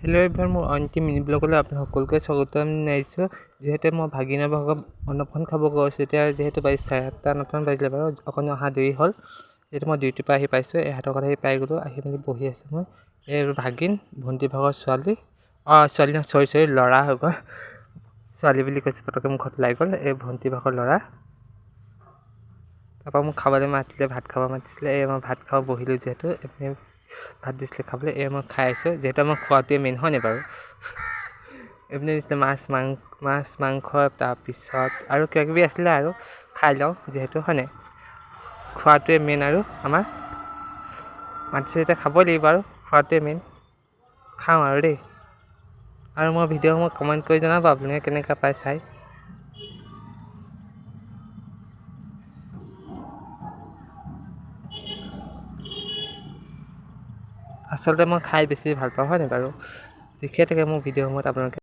Hello' everyone, মোৰ অন্তিম mini ব্লগলৈ আপোনাক সকলোকে স্বাগতম জনাইছোঁ। যিহেতু মই ভাগিনৰ ভাগত অন্নপ্ৰশন খাব গৈছোঁ, এতিয়া যিহেতু 7:30 বাজিলে বাৰু, অকণ অহা দেৰি হ'ল। যিহেতু মই ডিউটিৰ পৰা আহি পাইছোঁ, এহাতৰ কথা আহি পাই গ'লোঁ, আহি মেলি বহি আছোঁ মই। এই ভাগিন, ভণ্টি ভাগৰ ছোৱালী, ছোৱালী নহয়, চৰি ল'ৰা হৈ গ'ল, ছোৱালী বুলি কৈছোঁ, পটককৈ মুখত ওলাই গ'ল। এই ভণ্টি ভাগৰ ল'ৰা। তাৰপৰা মোক খাবলৈ মাতিলে, ভাত খাব মাতিছিলে। মই ভাত খাব বহিলোঁ, যিহেতু এইপিনে ভাত দিছিলে খাবলৈ, মই খাই আছোঁ। যিহেতু আমাৰ খোৱাটোৱে মেইন, হয়নে বাৰু? এইপিনে দিছিলে মাছ মাংস, তাৰপিছত আৰু কিবাকিবি আছিলে, আৰু খাই লওঁ যিহেতু, হয়নে? খোৱাটোৱে মেইন, আৰু আমাৰ মাতিছে যেতিয়া খাবই লাগিব, আৰু খোৱাটোৱে মেইন। খাওঁ আৰু দেই। আৰু মোৰ ভিডিঅ'সমূহ কমেণ্ট কৰি জনাব আপোনালোকে কেনেকুৱা পাই চাই। আচলতে মই খাই বেছি ভাল পাওঁ, হয়নে বাৰু? দেখি থাকে মোৰ ভিডিঅ'সমূহত আপোনালোকে।